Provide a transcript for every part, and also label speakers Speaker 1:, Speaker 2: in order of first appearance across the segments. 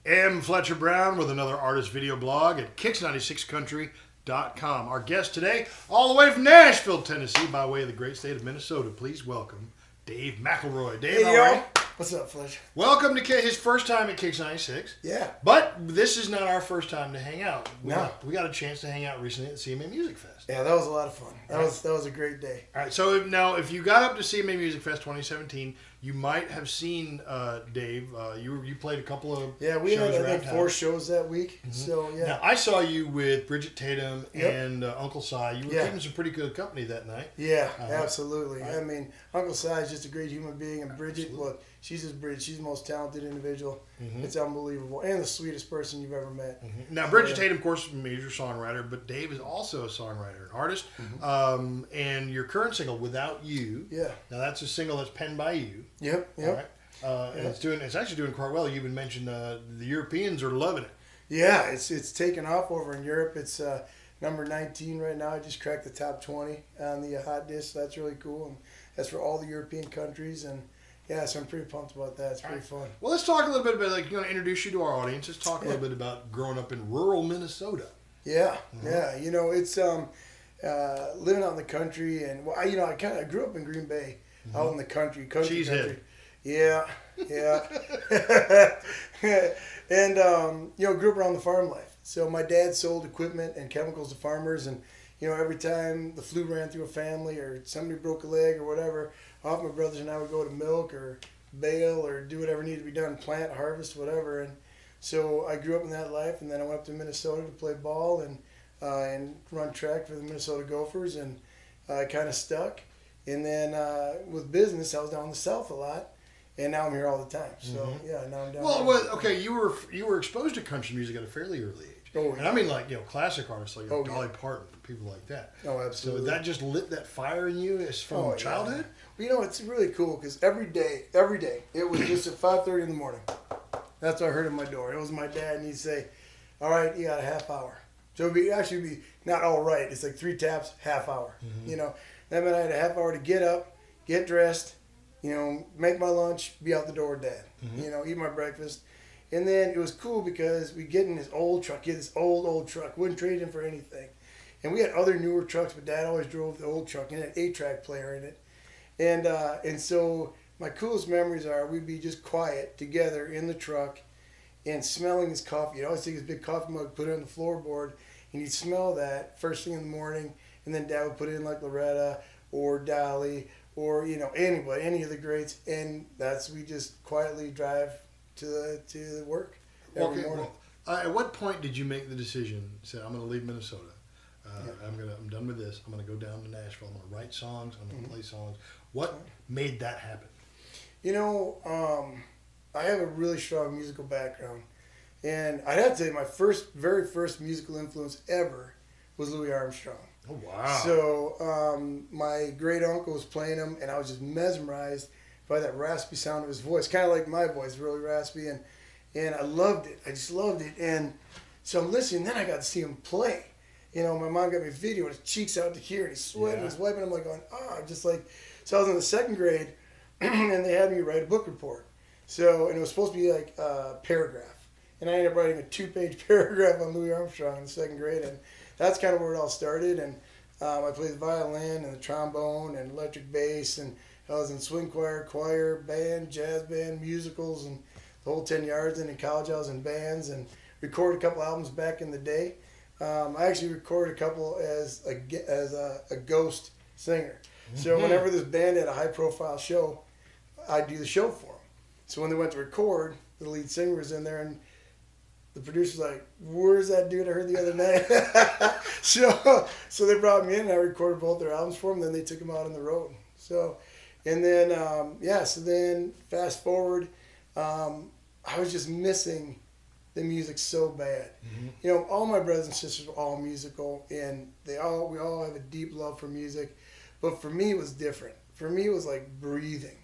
Speaker 1: am Fletcher Brown with another artist video blog at KIX96country.com. Our guest today, all the way from Nashville, Tennessee, by way of the great state of Minnesota. Please welcome Dave McElroy. Dave,
Speaker 2: Hey,
Speaker 1: how are you?
Speaker 2: What's up, Fletcher?
Speaker 1: Welcome to his first time at KIX96.
Speaker 2: Yeah.
Speaker 1: But this is not our first time to hang out.
Speaker 2: No.
Speaker 1: We got a chance to hang out recently at CMA Music Fest.
Speaker 2: Yeah, that was a lot of fun. That was a great day.
Speaker 1: All right, so if you got up to CMA Music Fest 2017, you might have seen Dave. You played a couple of
Speaker 2: Yeah, we
Speaker 1: shows
Speaker 2: had I
Speaker 1: around
Speaker 2: think
Speaker 1: town.
Speaker 2: 4 shows that week.
Speaker 1: Mm-hmm.
Speaker 2: So yeah.
Speaker 1: Now, I saw you with Bridget Tatum
Speaker 2: Yep.
Speaker 1: and Uncle Si. You were keeping some pretty good company that night.
Speaker 2: Yeah, absolutely.
Speaker 1: Right.
Speaker 2: I mean, Uncle Si is just a great human being, and Bridget,
Speaker 1: Absolutely.
Speaker 2: look, she's just Bridget. She's the most talented individual.
Speaker 1: Mhm.
Speaker 2: It's unbelievable, and the sweetest person you've ever met.
Speaker 1: Mm-hmm. Now, Bridget Tatum, of course, major songwriter, but Dave is also a songwriter, an artist. And your current single, "Without You,"
Speaker 2: Yeah.
Speaker 1: now that's a single that's penned by you.
Speaker 2: Yep.
Speaker 1: All right. And it's actually doing quite well. You even mentioned the Europeans are loving it.
Speaker 2: Yeah, it's taken off over in Europe. It's number 19 right now. I just cracked the top 20 on the hot disc. So that's really cool, and that's for all the European countries. And yeah, so I'm pretty pumped about that. It's pretty fun.
Speaker 1: Well, let's talk a little bit about, introduce you to our audience. Let's talk a little bit about growing up in rural Minnesota.
Speaker 2: Yeah, yeah. It's living out in the country, and I grew up in Green Bay, out in the country.
Speaker 1: Cheesehead.
Speaker 2: Yeah, yeah. And grew up around the farm life. So my dad sold equipment and chemicals to farmers, and every time the flu ran through a family or somebody broke a leg or whatever, off my brothers and I would go to milk or bale or do whatever needed to be done, plant, harvest, whatever. And so I grew up in that life, and then I went up to Minnesota to play ball and run track for the Minnesota Gophers, and I kind of stuck. And then with business, I was down in the South a lot, and now I'm here all the time. So yeah, now I'm down.
Speaker 1: Well, you were exposed to country music at a fairly early age.
Speaker 2: Oh,
Speaker 1: and I mean classic artists like
Speaker 2: Oh,
Speaker 1: Dolly Parton, people like that.
Speaker 2: Oh,
Speaker 1: So
Speaker 2: absolutely.
Speaker 1: that just lit that fire in you from childhood?
Speaker 2: Yeah. Well, it's really cool because every day, it was just at 5:30 in the morning. That's what I heard at my door. It was my dad, and he'd say, "All right, you got a half hour." So it'd be not all right. It's like 3 taps, half hour. That meant I had a half hour to get up, get dressed, make my lunch, be out the door with Dad. Eat my breakfast. And then it was cool because we get in his old truck. He had this old truck. Wouldn't trade him for anything. And we had other newer trucks, but Dad always drove the old truck and had an 8-track player in it. And so my coolest memories are we'd be just quiet together in the truck and smelling his coffee. He'd always take his big coffee mug, put it on the floorboard, and he'd smell that first thing in the morning. And then Dad would put it in like Loretta or Dolly or, anybody, any of the greats. And we just quietly drive to work every morning.
Speaker 1: Well, at what point did you make the decision? Say, I'm going to leave Minnesota. I'm done with this. I'm going to go down to Nashville. I'm going to write songs. I'm going to play songs. What made that happen?
Speaker 2: I have a really strong musical background, and I'd have to say my very first musical influence ever was Louis Armstrong.
Speaker 1: Oh wow!
Speaker 2: So my great uncle was playing him, and I was just mesmerized by that raspy sound of his voice, kind of like my voice, really raspy, and I loved it. I just loved it, and so I'm listening. Then I got to see him play. My mom got me a video, and his cheeks out to here, and he's sweating, he's wiping. I'm like going, just like. So I was in the 2nd grade, and they had me write a book report. So, and it was supposed to be like a paragraph, and I ended up writing a 2-page paragraph on Louis Armstrong in the 2nd grade, and that's kind of where it all started. And I played the violin and the trombone and electric bass, and I was in swing choir, band, jazz band, musicals, and the whole 10 yards. And in college I was in bands and recorded a couple albums back in the day. I actually recorded a couple as a ghost singer. So whenever this band had a high-profile show, I'd do the show for them. So when they went to record, the lead singer was in there, and the producer's like, "Where's that dude I heard the other night?" so they brought me in, and I recorded both their albums for them. Then they took them out on the road. So then fast forward, I was just missing the music so bad. All my brothers and sisters were all musical, and we all have a deep love for music. But for me, it was different. For me, it was like breathing.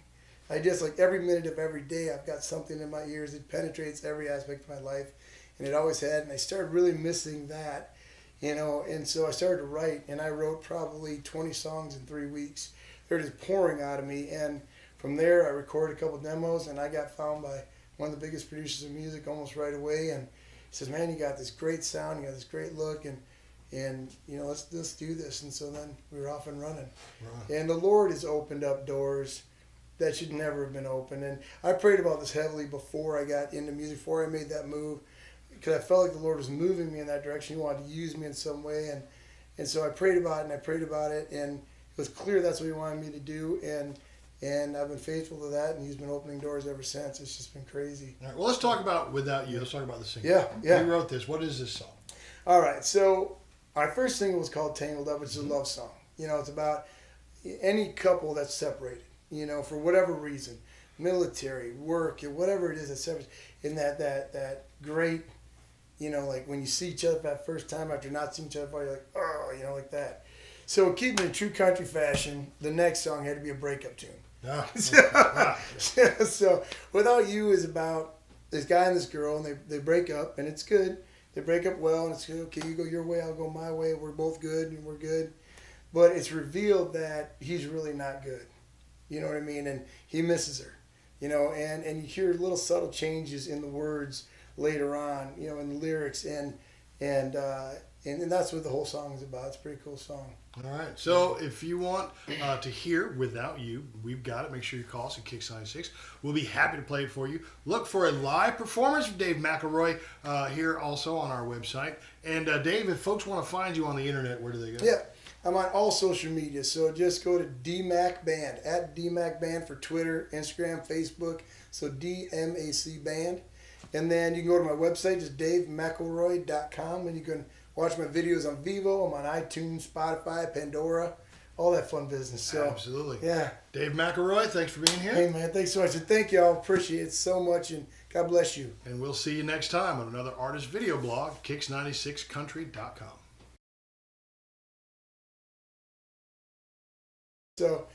Speaker 2: I just, like, every minute of every day, I've got something in my ears. It penetrates every aspect of my life, and it always had. And I started really missing that, and so I started to write, and I wrote probably 20 songs in 3 weeks. They're just pouring out of me, and from there, I recorded a couple demos, and I got found by one of the biggest producers of music almost right away, and he says, "Man, you got this great sound, you got this great look, and you know, let's do this." And so then we were off and running. Right. And the Lord has opened up doors that should never have been open. And I prayed about this heavily before I got into music, before I made that move, because I felt like the Lord was moving me in that direction. He wanted to use me in some way, and so I prayed about it, and it was clear that's what He wanted me to do, and I've been faithful to that, and He's been opening doors ever since. It's just been crazy.
Speaker 1: All right, well, let's talk about Without You. Let's talk about the single.
Speaker 2: Yeah.
Speaker 1: You wrote this. What is this song?
Speaker 2: All right, so our first single was called Tangled Up, which is a love song. You know, it's about any couple that's separated, you know, for whatever reason, military, work, or whatever it is that separates, in that great, you know, like when you see each other for that first time after not seeing each other before, you're like, oh, you know, like that. So keeping in true country fashion, the next song had to be a breakup tune. So Without You is about this guy and this girl, and they break up, and it's good. They break up well, and it's good. Okay, you go your way, I'll go my way. We're both good, and we're good. But it's revealed that he's really not good. You know what I mean? And he misses her. You know, and you hear little subtle changes in the words later on, you know, in the lyrics, and that's what the whole song is about. It's a pretty cool song.
Speaker 1: All right. So if you want to hear Without You, we've got it. Make sure you call us at KIX96. We'll be happy to play it for you. Look for a live performance of Dave McElroy here also on our website. And Dave, if folks want to find you on the internet, where do they go?
Speaker 2: Yeah. I'm on all social media, so just go to DMAC Band, at DMAC Band for Twitter, Instagram, Facebook, so DMAC Band. And then you can go to my website, just DaveMcElroy.com, and you can watch my videos on Vivo. I'm on iTunes, Spotify, Pandora, all that fun business. So
Speaker 1: absolutely.
Speaker 2: Yeah.
Speaker 1: Dave McElroy, thanks for being here.
Speaker 2: Hey, man, thanks so much. And thank y'all. Appreciate it so much, and God bless you.
Speaker 1: And we'll see you next time on another artist video blog, KIX96country.com.
Speaker 2: So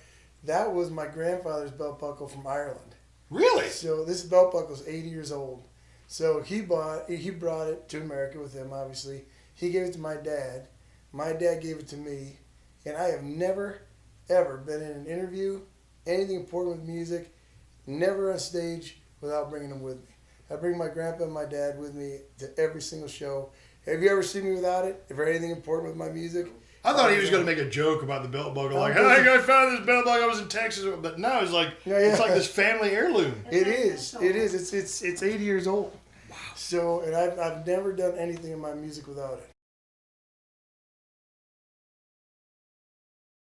Speaker 2: that was my grandfather's belt buckle from Ireland.
Speaker 1: Really?
Speaker 2: So this belt buckle is 80 years old. So he brought it to America with him, obviously. He gave it to my dad. My dad gave it to me. And I have never, ever been in an interview, anything important with music, never on stage without bringing them with me. I bring my grandpa and my dad with me to every single show. Have you ever seen me without it? If there's anything important with my music?
Speaker 1: I thought he was going to make a joke about the belt buckle, like, "Hey, I found this belt buckle. I was in Texas," but no, it's like it's like this family heirloom.
Speaker 2: It is. It's 80 years old. Wow. So, and I've never done anything in my music without it.